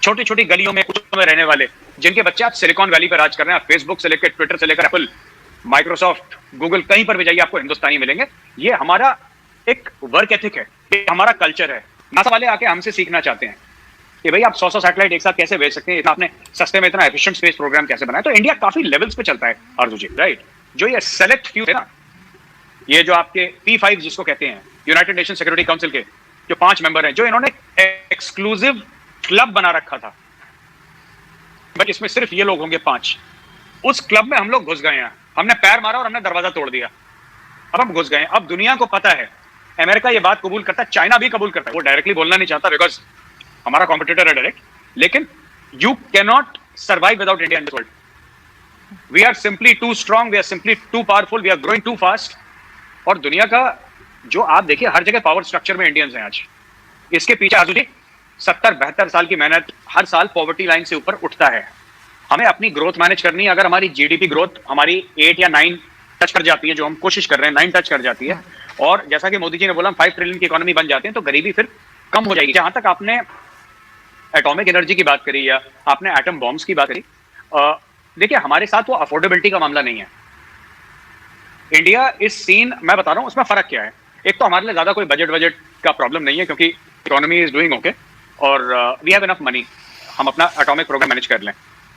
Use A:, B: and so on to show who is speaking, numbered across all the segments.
A: छोटी छोटी गलियों में कुछ में रहने वाले, जिनके बच्चे आज सिलिकॉन वैली पर राज कर रहे हैं, फेसबुक से लेकर ट्विटर से लेकर एप्पल, माइक्रोसॉफ्ट, गूगल, कहीं पर भी जाइए आपको हिंदुस्तानी मिलेंगे। ये हमारा एक वर्क एथिक है, ये हमारा कल्चर है। नासा वाले आके हमसे सीखना चाहते हैं कि भाई आप 100 सैटेलाइट एक साथ कैसे भेज सकते हैं, इतना आपने सस्ते में इतना एफिशिएंट स्पेस प्रोग्राम कैसे बनाया। तो इंडिया काफी लेवल्स पे चलता है आरजू जी, राइट। जो ये सेलेक्ट फ्यू है ना, ये जो आपके P5 जिसको कहते हैं, यूनाइटेड नेशन सिक्योरिटी काउंसिल के जो 5 मेंबर हैं, जो इन्होंने एक्सक्लूसिव क्लब बना रखा था, बट इसमें सिर्फ ये लोग होंगे 5। उस क्लब में हम लोग घुस गए हैं, हमने पैर मारा और हमने दरवाजा तोड़ दिया। अब हम घुस गए। अब दुनिया को पता है, अमेरिका ये बात कबूल करता है, चाइना भी कबूल करता है। वो डायरेक्टली बोलना नहीं चाहता बिकॉज हमारा कॉम्पिटिटर है डायरेक्ट, लेकिन you can not survive without India in this world. We are simply too strong, we are simply too powerful, we are growing too fast. और दुनिया का जो आप देखिए हर जगह पावर स्ट्रक्चर में इंडियंस हैं आज। इसके पीछे आजू जी 70-72 साल की मेहनत, हर साल पॉवर्टी लाइन से ऊपर उठता है। हमें अपनी ग्रोथ मैनेज करनी है। अगर हमारी जीडीपी ग्रोथ हमारी 8 या 9 टच कर जाती है, जो हम कोशिश कर रहे हैं 9 टच कर जाती है, और जैसा कि मोदी जी ने बोला 5 ट्रिलियन की इकोनॉमी बन जाते हैं, तो गरीबी फिर कम हो जाएगी। जहां तक आपने एटॉमिक एनर्जी की बात करी या आपने एटम बॉम्ब्स की बात करी, देखिए हमारे साथ वो अफोर्डेबिलिटी का मामला नहीं है। इंडिया इस सीन मैं बता रहा हूं, उसमें फर्क क्या है। एक तो हमारे लिए ज्यादा कोई बजट का प्रॉब्लम नहीं है, क्योंकि इकोनॉमी इज डूइंग ओके और वी हैव इनफ मनी, हम अपना एटॉमिक प्रोग्राम मैनेज कर लें,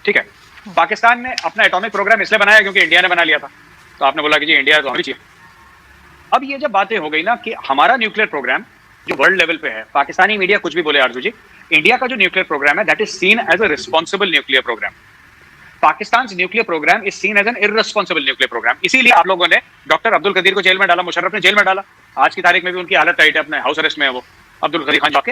A: ठीक है। पाकिस्तान ने अपना एटॉमिक प्रोग्राम इसलिए बनाया क्योंकि इंडिया ने बना लिया था, तो आपने बोला कि जी इंडिया तो हमें चाहिए। अब ये जब बातें हो गई ना कि हमारा न्यूक्लियर प्रोग्राम जो वर्ल्ड लेवल पे है, पाकिस्तानी मीडिया कुछ भी बोले आरजू जी, इंडिया का जो न्यूक्लियर प्रोग्राम है that is seen as a responsible nuclear programme. Pakistan nuclear programme is seen as an irresponsible nuclear programme. इसीलिए आप लोगों ने डॉक्टर अब्दुल कदीर को जेल में डाला, मुशर्रफ ने जेल में डाला, आज की तारीख में भी उनकी हालत टाइट है, अपने हाउस अरेस्ट में है वो अब्दुल कदीर खान, जाके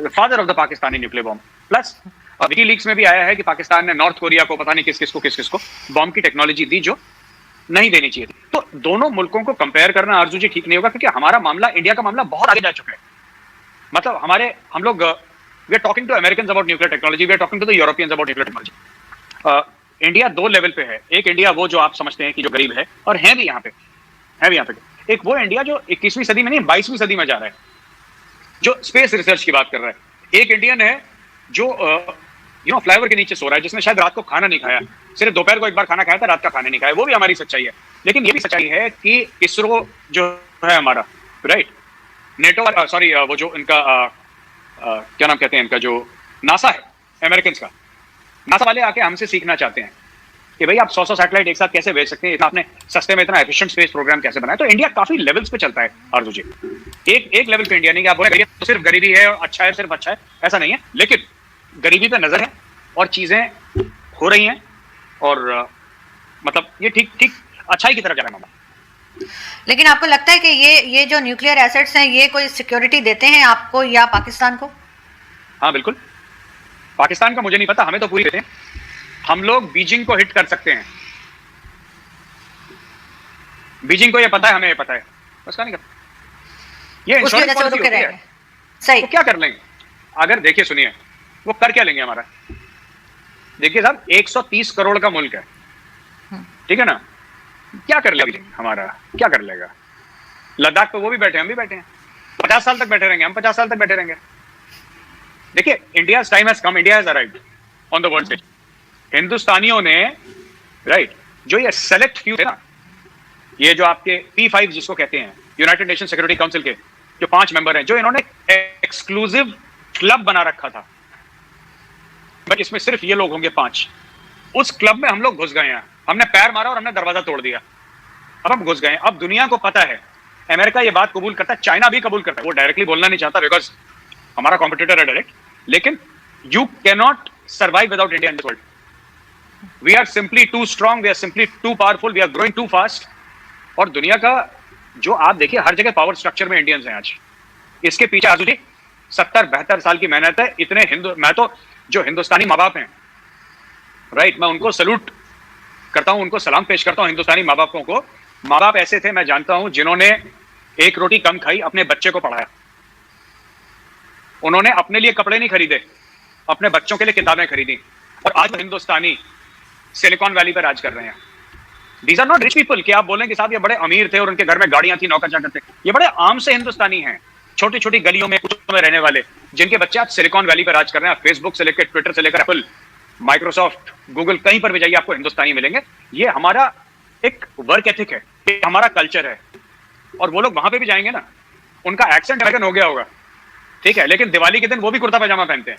A: father of the Pakistani nuclear bomb. Plus WikiLeaks में भी आया है कि पाकिस्तान ने नॉर्थ कोरिया को पता नहीं किस किस को बॉम्ब की टेक्नोलॉजी दी जो नहीं देनी चाहिए थी। तो दोनों मुल्कों को कंपेयर करना आरजू जी ठीक नहीं होगा, क्योंकि हमारा मामला, इंडिया का मामला बहुत आगे जा चुका है। मतलब हम लोग we are talking to Americans about nuclear technology, we are talking to the Europeans about nuclear technology. India 2 level पे है। एक इंडिया वो जो आप समझते हैं कि जो गरीब है, और है भी यहाँ पे। एक वो इंडिया जो 21वीं सदी में नहीं 22वीं सदी में जा रहा है, जो स्पेस रिसर्च की बात कर रहा है। एक इंडियन है जो फ्लाईओवर के नीचे सो रहा है, जिसने शायद रात को खाना नहीं खाया, सिर्फ दोपहर को एक बार खाना खाया था, रात का खाना नहीं खाया। वो भी हमारी सच्चाई है। लेकिन ये भी सच्चाई है कि इसरो जो है हमारा, राइट, नेटो सॉरी वो जो इनका क्या नाम कहते हैं इनका, जो नासा है अमेरिकन का, नासा वाले आके हमसे सीखना चाहते हैं कि भाई आप 100 सैटेलाइट एक साथ कैसे भेज सकते हैं, इतना आपने सस्ते में इतना एफिशिएंट स्पेस प्रोग्राम कैसे बनाया। तो इंडिया काफी लेवल्स पे चलता है आरजू जी। एक लेवल पे इंडिया नहीं कि आप बोले तो सिर्फ गरीबी है और अच्छा है, सिर्फ अच्छा है, ऐसा नहीं है। लेकिन गरीबी पे नजर है और चीजें हो रही हैं, और मतलब ये ठीक अच्छाई की तरफ जा रहा है मामला।
B: लेकिन आपको लगता है कि ये जो न्यूक्लियर एसेट्स हैं ये कोई सिक्योरिटी देते हैं आपको या पाकिस्तान को?
A: हाँ बिल्कुल, पाकिस्तान का मुझे नहीं पता, हमें तो पूरी देते हैं। हम लोग बीजिंग को हिट कर सकते हैं, बीजिंग को ये पता है, हमें ये पता है, बस का नहीं करता। ये इंश्योरेंस पॉलिसी होती है,
B: सही।
A: तो क्या कर लेंगे? अगर देखिए सुनिए, वो कर क्या लेंगे हमारा? देखिए साहब 130 करोड़ का मुल्क है, ठीक है ना, क्या कर लेगा हमारा? क्या कर लेगा? लद्दाख पे वो भी बैठे हैं, हम भी बैठे हैं, 50 साल तक बैठे रहेंगे, हम 50 साल तक बैठे रहेंगे। देखिए India time has come, India has arrived on the world stage. हिंदुस्तानियों ने, राइट, जो ये सेलेक्ट फ्यू है ना, ये जो आपके P5 जिसको कहते हैं, यूनाइटेड नेशन सिक्योरिटी काउंसिल के जो 5 मेंबर हैं, जो इन्होंने एक्सक्लूसिव क्लब बना रखा था, बट इसमें सिर्फ ये लोग होंगे 5। उस क्लब में हम लोग घुस गए हैं, हमने पैर मारा और हमने दरवाजा तोड़ दिया। अब हम घुस गए। अब दुनिया को पता है, अमेरिका ये बात कबूल करता है, चाइना भी कबूल करता है। वो डायरेक्टली बोलना नहीं चाहता बिकॉज हमारा कॉम्पिटिटर है डायरेक्ट, लेकिन you can not survive without India in this world. We are simply too strong, we are simply too powerful, we are growing too fast. और दुनिया का जो आप देखिए हर जगह पावर स्ट्रक्चर में इंडियंस हैं आज। इसके पीछे आजू जी 70-72 साल की मेहनत है। इतने मैं तो जो हिंदुस्तानी माँ बाप हैं, राइट, मैं उनको सैल्यूट करता हूं, उनको सलाम पेश करता हूं हिंदुस्तानी माँ बापों को। माँ बाप ऐसे थे, मैं जानता हूं, जिन्होंने एक रोटी कम खाई, अपने बच्चे को पढ़ाया। उन्होंने अपने लिए कपड़े नहीं खरीदे, अपने बच्चों के लिए किताबें खरीदी। और आज हिंदुस्तानी सिलिकॉन वैली पर राज कर रहे हैं। These are not rich people कि आप बोलें कि साहब ये बड़े अमीर थे और उनके घर में गाड़ियां थी, नौकर चाकर थे। ये बड़े आम से हिंदुस्तानी हैं, छोटी छोटी गलियों में कुछ में रहने वाले, जिनके बच्चे आज सिलिकॉन वैली पर राज कर रहे हैं, फेसबुक से लेकर ट्विटर से लेकर एप्पल, माइक्रोसॉफ्ट, गूगल, कहीं पर भी जाइए आपको हिंदुस्तानी मिलेंगे। ये हमारा एक वर्क एथिक है, ये हमारा कल्चर है। और वो लोग वहां पे भी जाएंगे ना, उनका एक्सेंट अमेरिकन हो गया होगा, ठीक है, लेकिन दिवाली के दिन वो भी कुर्ता पैजामा पहनते हैं।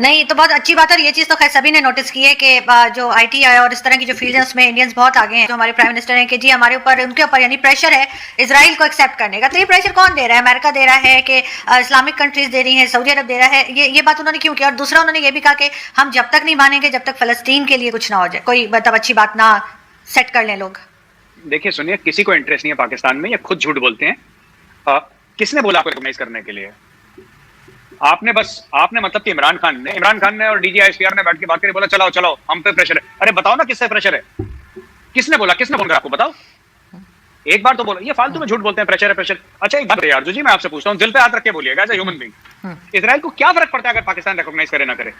B: नहीं, तो बहुत अच्छी बात है। और ये चीज़ तो खैर सभी ने नोटिस की है कि जो आईटी है और इस तरह की जो फील्ड है उसमें इंडियंस बहुत आगे हैं। जो हमारे प्राइम मिनिस्टर हैं कि जी हमारे ऊपर, उनके ऊपर यानी प्रेशर है इजराइल को एक्सेप्ट करने का। तो ये प्रेशर कौन दे रहा है? अमेरिका दे रहा है कि इस्लामिक कंट्रीज दे रही हैं, सऊदी अरब दे रहा है? ये बात उन्होंने क्यों की? और दूसरा उन्होंने ये भी कहा कि हम जब तक नहीं मानेंगे जब तक फलस्तीन के लिए कुछ ना हो जाए, कोई मतलब अच्छी बात ना सेट कर लें लोग।
A: देखिए सुनिए, किसी को इंटरेस्ट नहीं है पाकिस्तान में, ये खुद झूठ बोलते हैं। किसने बोला आपको रिकॉग्नाइज करने के लिए? आपने मतलब कि इमरान खान ने और डीजीआईएसपीआर ने बैठ के बात करी, बोला चलाओ चलाओ हम पे प्रेशर है। अरे बताओ ना किससे प्रेशर है? किसने बोला? किसने बोल रहा है आपको? बताओ, एक बार तो बोलो। ये फालतू में झूठ बोलते हैं, प्रेशर है प्रेशर। अच्छा एक बात यार जी, मैं आपसे पूछता हूँ, दिल पे हाथ रख के बोलिएगा as a human being, Israel को क्या फर्क पड़ता है अगर पाकिस्तान रिकॉग्नाइज करे ना करे?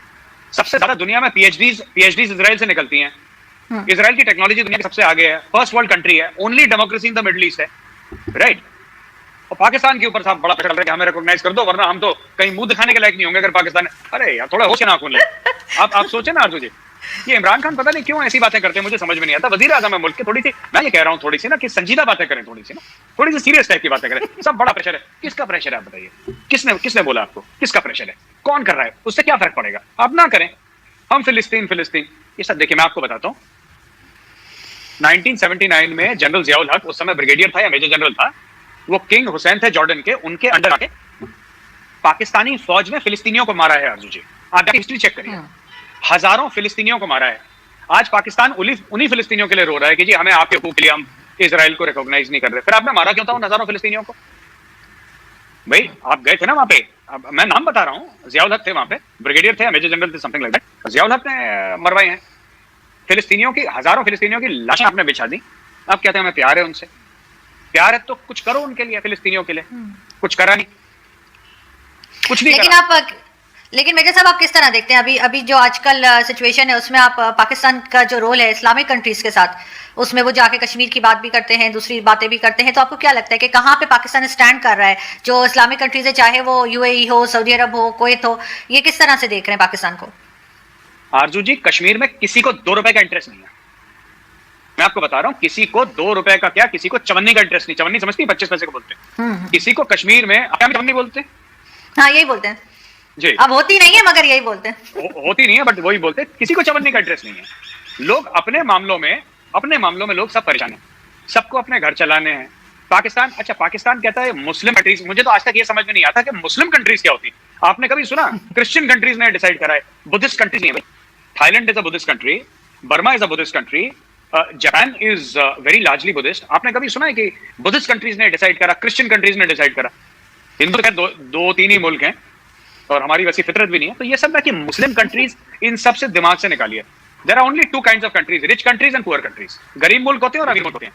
A: सबसे ज्यादा दुनिया में पीएचडीज इजराइल से निकलती हैं। इजराइल की टेक्नोलॉजी दुनिया के सबसे आगे है, फर्स्ट वर्ल्ड कंट्री है, only democracy in the middle east है, राइट? और पाकिस्तान के ऊपर साहब बड़ा प्रेशर है कि हमें रिकॉग्नाइज कर दो, वरना हम तो कहीं मुंह दिखाने के लायक नहीं होंगे अगर पाकिस्तान। अरे यार थोड़ा होश के नाखून ले। आप सोचे ना अर्जुन जी, ये इमरान खान पता नहीं क्यों ऐसी बातें करते हैं, मुझे समझ में नहीं आता। वजीर आजम है मुल्क के, थोड़ी सी मैं ये कह रहा हूँ, थोड़ी सी ना कि संजीदा बातें करें, थोड़ी सी सीरियस टाइप की बातें करें। सब बड़ा प्रेशर है। किसका प्रेशर है आप बताइए? किसने बोला आपको? किसका प्रेशर है? कौन कर रहा है? उससे क्या फर्क पड़ेगा? आप ना करें। हम फिलिस्तीन ये सब देखिए, मैं आपको बताता हूँ। 1979 में जनरल जियाउल हक, उस समय ब्रिगेडियर था या मेजर जनरल था, वो किंग हुसैन थे जॉर्डन के, उनके अंडर आके पाकिस्तानी फौज ने फिलिस्तीनियों को मारा है। अर्जुन जी आप हिस्ट्री चेक करिए, हजारों फिलिस्तीनियों को मारा है। आज पाकिस्तान उन्हीं फिलिस्तीनियों के लिए रो रहा है कि जी हमें आपके हकूक के लिए हम इजराइल को रिकॉग्नाइज नहीं कर रहे। फिर आपने मारा क्यों था उन हजारों फिलिस्तीनियों को? भाई आप गए थे ना वहां पे, मैं नाम बता रहा हूँ, जियाउल हक थे वहां पे, ब्रिगेडियर थे, मेजर जनरल थे, समथिंग लाइक दैट। जियाउल हक ने मरवाए हैं फिलिस्तीनियों की, हजारों फिलिस्तीनियों की लाशें आपने बिछा दी। आप कहते हैं हमें प्यार है उनसे। प्यार है तो कुछ करो उनके लिए, फिलिस्तीनियों के लिए। कुछ करा नहीं, कुछ नहीं करा।
B: लेकिन मेजर साहब आप किस तरह देखते हैं अभी जो आजकल सिचुएशन है उसमें आप पाकिस्तान का जो रोल है इस्लामिक कंट्रीज के साथ, उसमें वो जाके कश्मीर की बात भी करते हैं, दूसरी बातें भी करते हैं, तो आपको क्या लगता है कि कहाँ पे पाकिस्तान स्टैंड कर रहा है? जो इस्लामिक कंट्रीज है, चाहे वो यूएई हो, सऊदी अरब हो, कुवैत हो, ये किस तरह से देख रहे हैं पाकिस्तान को?
A: आरजू जी, कश्मीर में किसी को 2 रुपए का इंटरेस्ट नहीं है। मैं आपको बता रहा हूं, किसी को 2 रुपए का क्या, किसी को चवन्नी का इंटरेस्ट नहीं। चवन्नी समझती है? 25 पैसे को बोलते हैं। किसी को कश्मीर में क्या चवन्नी बोलते हैं?
B: हाँ यही बोलते हैं
A: जी।
B: अब होती नहीं है मगर यही बोलते हैं।
A: होती नहीं है बट वही बोलते हैं। किसी को चवन्नी का इंटरेस्ट नहीं है। लोग अपने मामलों में लोग सब परेशान हैं, सबको अपने घर चलाने हैं। पाकिस्तान कहता है मुस्लिम कंट्रीज। मुझे तो आज तक ये समझ में नहीं आता कि मुस्लिम कंट्रीज क्या होती है। आपने कभी सुना? क्रिश्चियन कंट्रीज ने डिसाइड करा है, बुद्धिस्ट कंट्रीज नहीं है। Thailand is a Buddhist country, Burma is a Buddhist country, Japan is very largely Buddhist. आपने कभी सुना है कि बुद्धिस्ट कंट्रीज ने डिसाइड करा, क्रिश्चियन कंट्रीज ने डिसाइड करा? हिंदू के दो तीन ही मुल्क हैं और हमारी वैसी फितरत भी नहीं है। तो ये सब ना कि मुस्लिम कंट्रीज, इन सब से दिमाग से निकालिए। There are only 2 kinds of countries, rich countries and poor countries. गरीब मुल्क होते हैं और अमीर मुल्क होते हैं,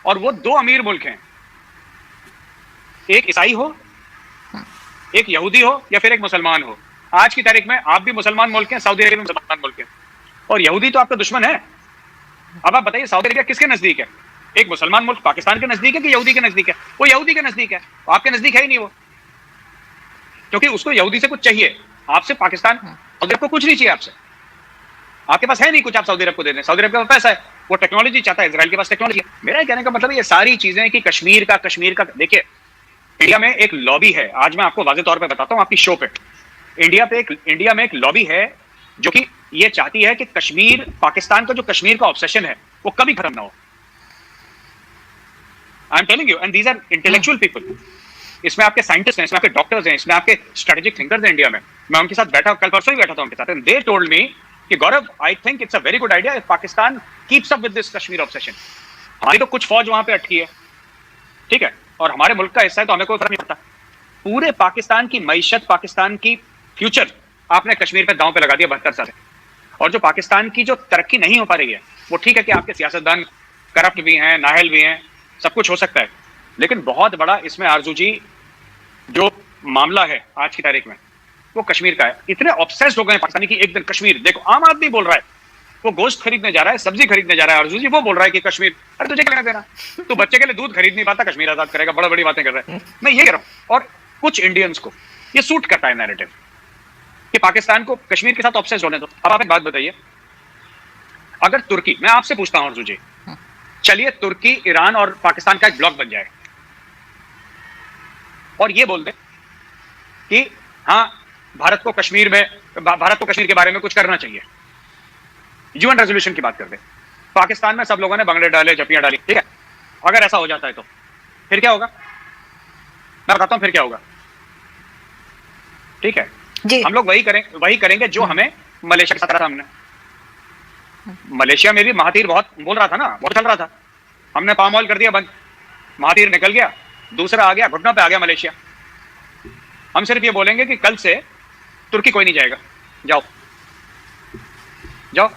A: और वो 2 अमीर मुल्क हैं, एक ईसाई हो, एक यहूदी हो, या फिर एक मुसलमान हो। आज की तारीख में आप भी मुसलमान मुल्क हैं, सऊदी अरेबिया मुसलमान मुल्क है, और यहूदी तो आपका दुश्मन है। अब आप बताइए सऊदी अरेबिया किसके नजदीक है? एक मुसलमान मुल्क पाकिस्तान के नजदीक है कि यहूदी के नजदीक है? वो यहूदी के नजदीक है। आपके नजदीक है ही नहीं वो, क्योंकि उसको यहूदी से कुछ चाहिए, आपसे पाकिस्तान सऊदी अरब को कुछ नहीं चाहिए। आपके पास है नहीं कुछ, आप सऊदी अरब को दे दें। सऊदी अरब के पास पैसा है, वो टेक्नोलॉजी चाहता है, इजराइल के पास टेक्नोलॉजी है। मेरा कहने का मतलब ये सारी चीजें कि कश्मीर का देखिए, इंडिया में एक लॉबी है। आज मैं आपको वाज़ेह तौर पे बताता हूं आपकी शो पे, इंडिया में एक लॉबी है जो कि ये चाहती है कि कश्मीर, पाकिस्तान का जो कश्मीर का ऑब्सेशन है वो कभी खत्म ना हो। I am telling you, and these are intellectual people. इसमें आपके साइंटिस्ट हैं, इसमें आपके डॉक्टर्स हैं, इसमें आपके स्ट्रेटेजिक थिंकर्स हैं इंडिया में। मैं उनके साथ बैठा, कल परसों ही बैठा था उनके साथ, एंड दे टोल्ड मी कि Gaurav, I think it's a very good idea if Pakistan keeps up with this Kashmir obsession. हमारी तो कुछ फौज वहां पे अटकी है, ठीक है, और हमारे मुल्क का हिस्सा है, तो हमें कोई फर्क नहीं पड़ता। पूरे पाकिस्तान की मईशत, पाकिस्तान की फ्यूचर आपने कश्मीर पे दांव पे लगा दिया 72 साल से। और जो पाकिस्तान की जो तरक्की नहीं हो पा रही है, वो ठीक है कि आपके सियासतदान करप्ट भी हैं, नाहल भी हैं, सब कुछ हो सकता है, लेकिन बहुत बड़ा इसमें आरजू जी जो मामला है आज की तारीख में वो कश्मीर का है। इतने ऑब्सेस्ड हो गए पाकिस्तानी की एक दिन कश्मीर, देखो आम आदमी बोल रहा है, वो गोश्त खरीदने जा रहा है, सब्जी खरीदने जा रहा है, आरजू जी वो बोल रहा है कि कश्मीर, अरे तुझे क्या लेना देना, तू बच्चे के लिए दूध खरीद नहीं पाता, कश्मीर आजाद करेगा, बड़ी बड़ी बातें कर रहा है। मैं ये कह रहा हूँ, और कुछ इंडियंस को ये सूट करता है नैरेटिव कि पाकिस्तान को कश्मीर के साथ ऑब्सेस्ड होने दो। अब आप एक बात बताइए, अगर तुर्की, मैं आपसे पूछता हूं अर्जुन जी, चलिए तुर्की, ईरान और पाकिस्तान का एक ब्लॉक बन जाए और ये बोल दे कि हाँ भारत को कश्मीर के बारे में कुछ करना चाहिए, यूएन रेजोल्यूशन की बात कर दे, पाकिस्तान में सब लोगों ने बंगले डाले, जपियां डाली, ठीक है, अगर ऐसा हो जाता है तो फिर क्या होगा? मैं बताता हूं फिर क्या होगा, ठीक है जी। हम लोग वही करेंगे जो हमें मलेशिया के साथ रहा था। हमने मलेशिया में भी महातीर बहुत बोल रहा था ना, बहुत चल रहा था, हमने पाम ऑयल कर दिया बंद, महातीर निकल गया, दूसरा आ गया, घुटनों पे आ गया मलेशिया। हम सिर्फ ये बोलेंगे कि कल से तुर्की कोई नहीं जाएगा, जाओ जाओ।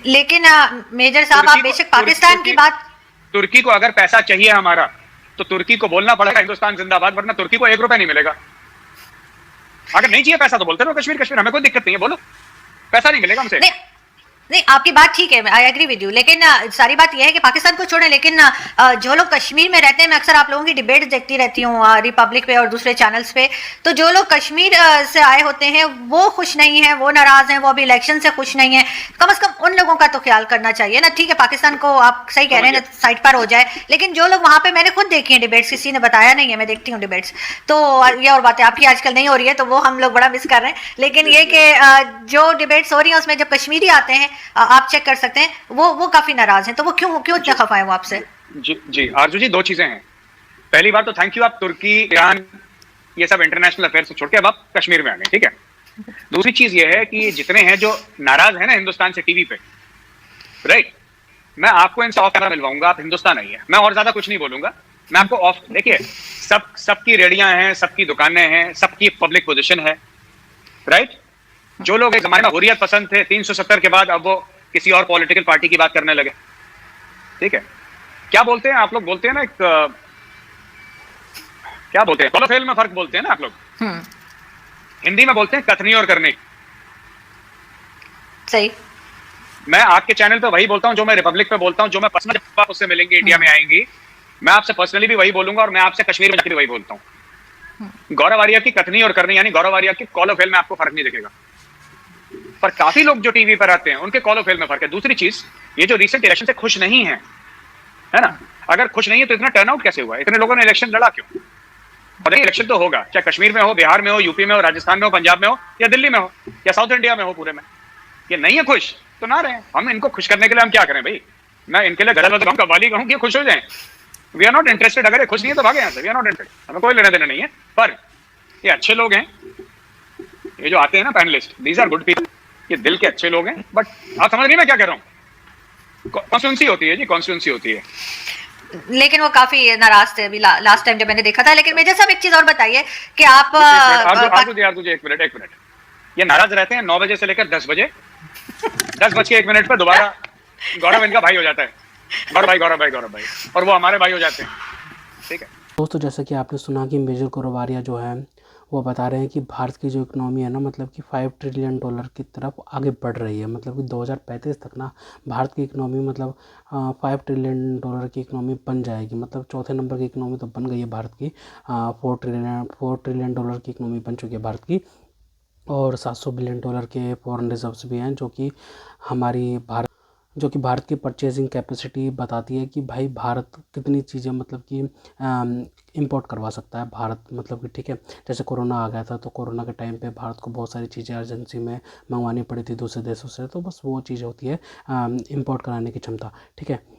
B: लेकिन मेजर साहब, आप बेशक पाकिस्तान की बात,
A: तुर्की को अगर पैसा चाहिए हमारा तो तुर्की को बोलना पड़ेगा हिंदुस्तान जिंदाबाद, वरना तुर्की को 1 रुपया नहीं मिलेगा। अगर नहीं चाहिए पैसा तो बोलते रहो कश्मीर, हमें कोई दिक्कत नहीं है, बोलो, पैसा नहीं मिलेगा हमसे।
B: नहीं, आपकी बात ठीक है, आई एग्री विद यू, लेकिन सारी बात यह है कि पाकिस्तान को छोड़ें, लेकिन जो लोग कश्मीर में रहते हैं, मैं अक्सर आप लोगों की डिबेट देखती रहती हूँ रिपब्लिक पे और दूसरे चैनल्स पे, तो जो लोग कश्मीर से आए होते हैं वो खुश नहीं है, वो नाराज हैं, वो अभी इलेक्शन से खुश नहीं है। कम से कम उन लोगों का तो ख्याल करना चाहिए ना। ठीक है, पाकिस्तान को आप सही कह रहे हैं साइड पर हो जाए, लेकिन जो लोग वहाँ पे, मैंने खुद देखी है डिबेट्स, किसी ने बताया नहीं है, मैं देखती हूँ डिबेट्स, तो ये और बातें आपकी आजकल नहीं हो रही है तो वो हम लोग बड़ा मिस कर रहे हैं, लेकिन ये कि जो डिबेट्स हो रही है उसमें जब कश्मीरी आते हैं, आप चेक कर सकते हैं, वो काफी नाराज हैं, तो वो क्यों इतना खफा है वो आपसे?
A: जी आरजू जी, दो चीजें हैं। पहली बात तो थैंक यू, आप तुर्की, ईरान, ये सब इंटरनेशनल अफेयर्स छोड़ के अब आप कश्मीर में आ गए, ठीक है। दूसरी चीज ये है कि जितने हैं जो नाराज है ना हिंदुस्तान से टीवी पे, राइट, मैं आपको इनसे ऑफ कैमरा मिलवाऊंगा, आप हिंदुस्तान आइए, मैं और ज्यादा कुछ नहीं बोलूंगा, मैं आपको ऑफ, देखिए सबकी रेडियां हैं, सबकी दुकानें हैं, सबकी पब्लिक पोजिशन है, राइट। जो लोग एक जमाने में हुर्रियत पसंद थे 370 के बाद, अब वो किसी और पॉलिटिकल पार्टी की बात करने लगे, ठीक है। क्या बोलते हैं आप लोग, बोलते हैं ना एक क्या बोलते हैं, कॉलोफेल में फर्क बोलते हैं ना आप लोग, हिंदी में बोलते हैं कथनी और करनी।
B: सही,
A: मैं आपके चैनल पे वही बोलता हूं जो मैं रिपब्लिक पे बोलता हूं, जो मैं पर्सनल, जब आप उससे मिलेंगे, इंडिया में आएंगी, मैं आपसे पर्सनली भी वही बोलूंगा, और मैं आपसे कश्मीर में जाकर भी वही बोलता हूं। गौरव आर्या की कथनी और करनी, यानी गौरव आर्या की कॉलोफेल में आपको फर्क नहीं दिखेगा, पर काफी लोग जो टीवी पर आते हैं उनके कॉलोफेल में फर्क है। दूसरी चीज, ये जो रिसेंट इलेक्शन से खुश नहीं है, है ना, अगर खुश नहीं है तो इतना टर्नआउट कैसे हुआ, इतने लोगों ने इलेक्शन लड़ा क्यों? और इलेक्शन तो होगा, चाहे कश्मीर में हो, बिहार में हो, यूपी में हो, राजस्थान में हो, पंजाब में हो, या दिल्ली में हो, या साउथ इंडिया में हो, पूरे में। ये नहीं है खुश तो ना रहे, हम इनको खुश करने के लिए हम क्या करें भाई? मैं इनके लिए गलत कहूँ, कव्वाली कहूँ कि खुश हो जाए? We are not interested. अगर ये खुश नहीं है तो भागे यहाँ से, वी आर नॉट इंटरेस्टेड, हमें कोई लेना देना नहीं है। पर ये अच्छे लोग हैं, ये जो आते हैं ना panelist, these are good people, ये दिल के अच्छे लोग हैं। बट आप समझ रही मैं क्या कह रहा हूँ, कॉन्स्टिट्यूंसी होती है जी, कॉन्स्टिट्यूंसी होती है।
B: लेकिन वो काफी नाराज थे अभी लास्ट टाइम जब मैंने देखा था। लेकिन मेजर साहब एक चीज और बताइए कि आप
A: तुझे एक मिनट, ये नाराज रहते हैं 9 बजे से लेकर 10 बजे, 10:01 पर दोबारा गौरव इनका भाई हो जाता है, गौरव भाई, और वो हमारे भाई हो जाते हैं, ठीक है।
C: दोस्तों, जैसा कि आपने सुना कि मेजर गौरव आर्या जो है वो बता रहे हैं कि भारत की जो इकनॉमी है ना, मतलब कि $5 ट्रिलियन की तरफ आगे बढ़ रही है। मतलब कि 2035 तक ना भारत की इकनॉमी मतलब $5 ट्रिलियन की इकनॉमी बन जाएगी। मतलब चौथे नंबर की इकनॉमी तो बन गई है भारत की, $4 ट्रिलियन की इकनॉमी बन चुकी है भारत की, और $700 बिलियन के फॉरेन रिजर्व्स भी हैं, जो कि भारत की परचेजिंग कैपेसिटी बताती है कि भाई भारत कितनी चीज़ें मतलब कि इंपोर्ट करवा सकता है भारत। मतलब कि ठीक है, जैसे कोरोना आ गया था तो कोरोना के टाइम पे भारत को बहुत सारी चीज़ें अर्जेंसी में मंगवानी पड़ी थी दूसरे देशों से, तो बस वो चीज़ होती है इंपोर्ट कराने की क्षमता, ठीक है।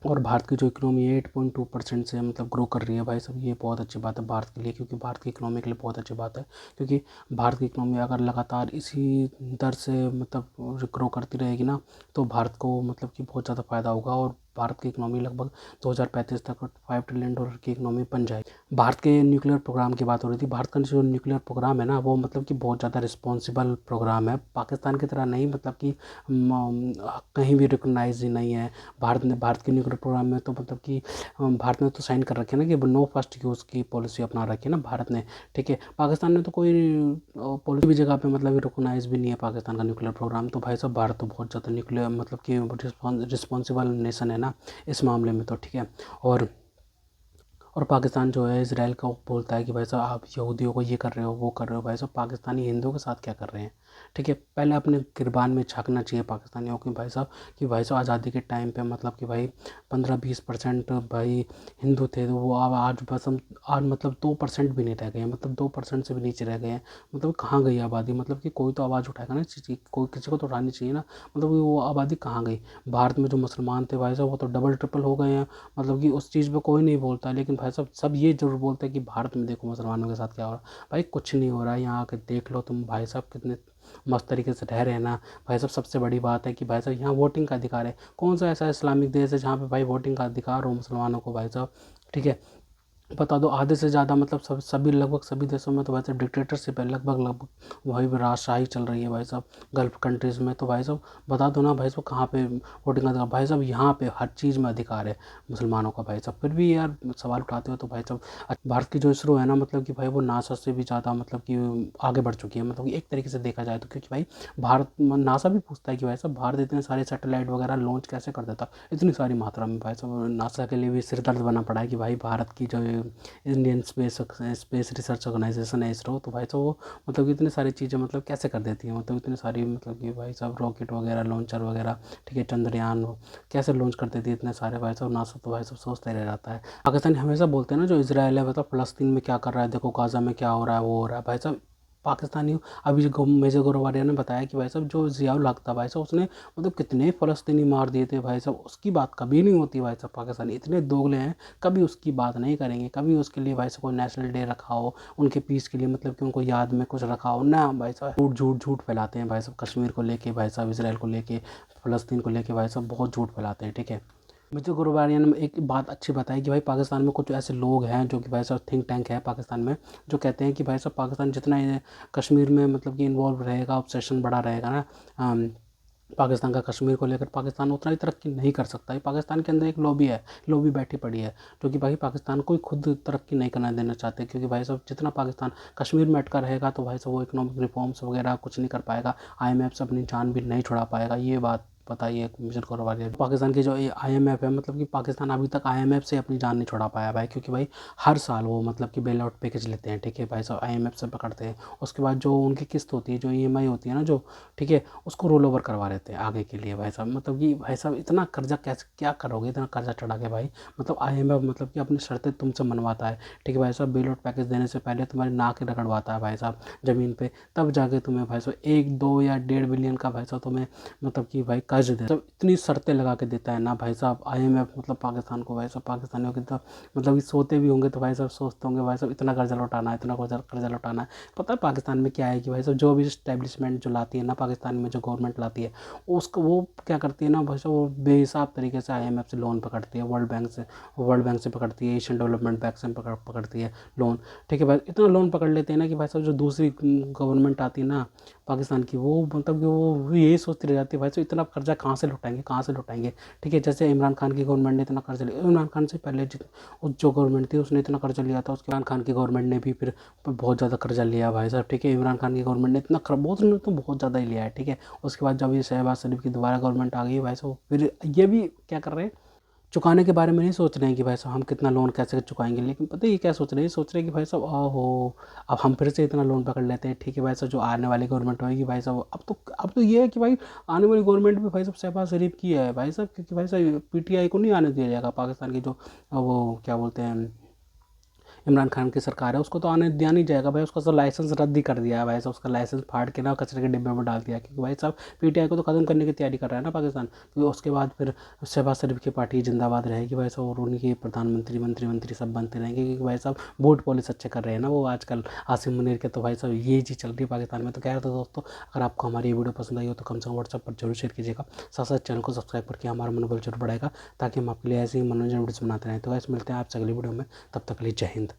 C: और भारत की जो इकनॉमी है 8.2% से मतलब ग्रो कर रही है भाई साहब, ये बहुत अच्छी बात है भारत के लिए, क्योंकि भारत की इकनॉमी के लिए बहुत अच्छी बात है। क्योंकि भारत की इकनॉमी अगर लगातार इसी दर से मतलब ग्रो करती रहेगी ना, तो भारत को मतलब कि बहुत ज़्यादा फ़ायदा होगा, और भारत की इकनॉमी लगभग 2035 तक $5 ट्रिलियन की इकनॉमी बन जाएगी। भारत के न्यूक्लियर प्रोग्राम की बात हो रही थी। भारत का जो न्यूक्लियर प्रोग्राम है ना, वो मतलब कि बहुत ज़्यादा रिस्पॉन्सिबल प्रोग्राम है, पाकिस्तान की तरह नहीं, मतलब कि कहीं भी रिकॉग्नाइज ही नहीं है। भारत के न्यूक्लियर प्रोग्राम में तो मतलब कि भारत ने तो साइन कर रखे ना कि नो फर्स्ट यूज़ की पॉलिसी अपना रखी है ना भारत ने, ठीक है। पाकिस्तान ने तो कोई पॉलिसी भी जगह पे मतलब रिकॉग्नाइज भी नहीं है पाकिस्तान का न्यूक्लियर प्रोग्राम। तो भाई साहब भारत तो बहुत ज़्यादा न्यूक्लियर मतलब कि रिस्पॉन्सिबल नेशन है ना इस मामले में, तो ठीक है। और और पाकिस्तान जो है इसराइल को बोलता है कि भाई साहब आप यहूदियों को ये कर रहे हो वो कर रहे हो। भाई साहब पाकिस्तानी हिंदुओं के साथ क्या कर रहे हैं, ठीक है। पहले अपने गिरबान में झांकना चाहिए पाकिस्तानियों की भाई साहब, कि भाई साहब आज़ादी के टाइम पे मतलब कि भाई 15-20% भाई हिंदू थे, तो वो अब आज बस हम आज मतलब 2% भी नहीं रह गए हैं, मतलब 2% से भी नीचे रह गए हैं। मतलब कहाँ गई आबादी, मतलब कि कोई तो आवाज़ उठाएगा ना इस चीज़ की, कोई किसी को तो उठानी चाहिए ना। मतलब कि वो आबादी कहाँ गई। भारत में जो मुसलमान थे भाई साहब वो तो डबल ट्रिपल हो गए हैं, मतलब कि उस चीज़ पे कोई नहीं बोलता। लेकिन भाई साहब सब ये ज़रूर बोलते हैं कि भारत में देखो मुसलमानों के साथ क्या हो रहा है। भाई कुछ नहीं हो रहा है, यहाँ आके देख लो तुम भाई साहब कितने मस्त तरीके से रह रहे हैं ना। भाई साहब सबसे बड़ी बात है कि भाई साहब यहाँ वोटिंग का अधिकार है। कौन सा ऐसा इस्लामिक देश है जहाँ पे भाई वोटिंग का अधिकार हो मुसलमानों को भाई साहब, ठीक है। बता दो आधे से ज़्यादा मतलब सभी लगभग सभी देशों में तो भाई साहब डिक्टेटरशिप है, लगभग वही भी राजशाही चल रही है भाई साहब गल्फ़ कंट्रीज़ में। तो भाई साहब बता दो ना भाई साहब कहाँ पे वोटिंग का अधिकार। भाई साहब यहाँ पे हर चीज़ में अधिकार है मुसलमानों का भाई साहब। फिर भी यार सवाल उठाते हो तो भाई साहब भारत की जो इसरो है ना, मतलब कि भाई वो नासा से भी ज़्यादा मतलब कि आगे बढ़ चुकी है, मतलब कि एक तरीके से देखा जाए तो। क्योंकि भाई भारत नासा भी पूछता है कि भाई साहब भारत इतने सारे सैटेलाइट वगैरह लॉन्च कैसे कर देता इतनी सारी मात्रा में। भाई साहब नासा के लिए भी सिरदर्द बना पड़ा है कि भाई भारत की जो इंडियन स्पेस रिसर्च ऑर्गेनाइजेशन है इसरो, तो भाई साहब वो मतलब कि इतनी सारी चीज़ें मतलब कैसे कर देती है, मतलब इतनी सारी मतलब कि भाई साहब रॉकेट वगैरह लॉन्चर वगैरह, ठीक है, चंद्रयान कैसे लॉन्च कर देती है इतने सारे। भाई साहब नासा तो भाई साहब सोचते रह जाता है। पाकिस्तान हमेशा बोलते हैं ना जो इसराइल है मतलब फ़लस्तीन में क्या कर रहा है, देखो गाज़ा में क्या हो रहा है वो हो रहा है। भाई साहब पाकिस्तानी अभी जो मेजर गोरवारिया ने बताया कि भाई साहब जो ज़ियाउल हक था भाई साहब उसने मतलब कितने फ़लस्तीनी मार दिए थे भाई साहब, उसकी बात कभी नहीं होती भाई साहब। पाकिस्तानी इतने दोगले हैं, कभी उसकी बात नहीं करेंगे, कभी उसके लिए भाई साहब कोई नेशनल डे रखा हो उनके पीस के लिए, मतलब कि उनको याद में कुछ रखा हो ना। भाई साहब झूठ झूठ झूठ फैलाते हैं भाई साहब, कश्मीर को लेके भाई साहब, इसराइल को लेके, फ़लस्तीन को लेके भाई साहब बहुत झूठ फैलाते हैं, ठीक है। मुझे गुरुवारिया ने एक बात अच्छी बताई कि भाई पाकिस्तान में कुछ ऐसे लोग हैं जो कि भाई साहब थिंक टैंक है पाकिस्तान में, जो कहते हैं कि भाई साहब पाकिस्तान जितना ये कश्मीर में मतलब कि इन्वॉल्व रहेगा, ऑब्सेशन बड़ा रहेगा ना पाकिस्तान का कश्मीर को लेकर, पाकिस्तान उतना ही तरक्की नहीं कर सकता है। पाकिस्तान के अंदर एक लॉबी है, लॉबी बैठी पड़ी है जो कि भाई पाकिस्तान को खुद तरक्की नहीं करना देना चाहते। क्योंकि भाई साहब जितना पाकिस्तान कश्मीर में अटका रहेगा तो भाई साहब वो इकोनॉमिक रिफॉर्म्स वगैरह कुछ नहीं कर पाएगा, IMF से अपनी जान भी नहीं छुड़ा पाएगा। ये बात बताइए मिशन कौरवालिया। पाकिस्तान की जो IMF है, मतलब कि पाकिस्तान अभी तक IMF से अपनी जान नहीं छुड़ा पाया भाई, क्योंकि भाई हर साल वो मतलब कि बेल आउट पैकेज लेते हैं, ठीक है भाई साहब, IMF से पकड़ते हैं। उसके बाद जो उनकी किस्त होती है, जो EMI होती है ना जो, ठीक है, उसको रोल ओवर करवा देते हैं आगे के लिए भाई साहब। मतलब कि भाई साहब इतना कर्जा कैसे क्या करोगे, इतना कर्जा चढ़ा के भाई, मतलब IMF मतलब कि अपनी शर्तें तुमसे मनवाता है, ठीक है भाई साहब। बेल आउट पैकेज देने से पहले तुम्हारी नाक रगड़वाता है भाई साहब ज़मीन पे, तब जाके तुम्हें भाई साहब 1-2 या 1.5 बिलियन का भाई साहब तुम्हें मतलब कि भाई कर्ज दे, तो इतनी शर्तें लगा के देता है ना भाई साहब IMF, मतलब पाकिस्तान को। भाई साहब पाकिस्तानियों की तो मतलब कि सोते भी होंगे तो भाई साहब सोचते होंगे भाई साहब इतना कर्जा लौटाना है, इतना कर्जा लौटाना है। पता है पाकिस्तान में क्या है कि भाई साहब जो भी इस्टेब्लिशमेंट जो लाती है ना पाकिस्तान में, जो गवर्नमेंट लाती है उसको वो क्या करती है ना भाई साहब, वो बेहिसाब तरीके से IMF से लोन पकड़ती है, वर्ल्ड बैंक से पकड़ती है, एशियन डेवलपमेंट बैंक से पकड़ती है लोन, ठीक है भाई। इतना लोन पकड़ लेते हैं ना कि भाई साहब जो दूसरी गवर्नमेंट आती है ना पाकिस्तान की, वो मतलब कि वो यही सोचती रह जाती है भाई साहब इतना कर्जा कहाँ से लौटाएंगे, कहाँ से लौटाएंगे, ठीक है। जैसे इमरान खान की गवर्नमेंट ने इतना कर्जा लिया, इमरान खान से पहले जो गवर्नमेंट थी उसने इतना कर्जा लिया था, उसके इमरान खान की गवर्नमेंट ने भी फिर बहुत ज़्यादा कर्जा लिया भाई साहब, ठीक है। इमरान खान की गवर्नमेंट ने इतना बहुत ने तो बहुत ज़्यादा ही लिया है, ठीक है। उसके बाद जब ये शहबाज शरीफ की दोबारा गवर्नमेंट आ गई भाई साहब, फिर ये भी क्या कर रहे हैं, चुकाने के बारे में नहीं सोच रहे हैं कि भाई साहब हम कितना लोन कैसे चुकाएंगे, लेकिन पता है ये क्या सोच रहे हैं, सोच रहे हैं कि भाई साहब आहो अब हम फिर से इतना लोन पकड़ लेते हैं, ठीक है भाई साहब। जो आने वाली गवर्नमेंट होगी भाई साहब, अब तो ये है कि भाई आने वाली गवर्नमेंट भी भाई साहब शहबाज शरीफ की है भाई साहब, क्योंकि भाई साहब PTI को नहीं आने दिया जाएगा पाकिस्तान की जो वो क्या बोलते हैं इमरान खान की सरकार है, उसको तो आने दिया नहीं जाएगा भाई। उसका तो लाइसेंस रद्द ही कर दिया है भाई साहब, उसका लाइसेंस फाड़ के ना कचरे के डिब्बे में डाल दिया, क्योंकि भाई साहब PTI को तो ख़त्म करने की तैयारी कर रहा है ना पाकिस्तान। क्योंकि उसके बाद फिर शहबाज शरीफ की पार्टी जिंदाबाद रहेगी भाई साहब, और उनकी प्रधानमंत्री मंत्री सब बनते रहेंगे, क्योंकि भाई साहब वोट पॉलिस अच्छे कर रहे हैं ना वो आजकल आसिम मुनीर के। तो भाई साहब ये चीज़ चल रही है पाकिस्तान में। तो कह रहे थे दोस्तों, अगर आपको हमारी ये वीडियो पसंद आई हो तो कम से कम व्हाट्सएप पर जरूर शेयर कीजिएगा, साथ साथ चैनल को सब्सक्राइब करके हमारा मनोबल जरूर बढ़ाएगा, ताकि हम आपके लिए ऐसे ही मनोरंजन वीडियोस बनाते रहें। तो ऐसे मिलते हैं आपसे अगली वीडियो में, तब तक के लिए जय हिंद।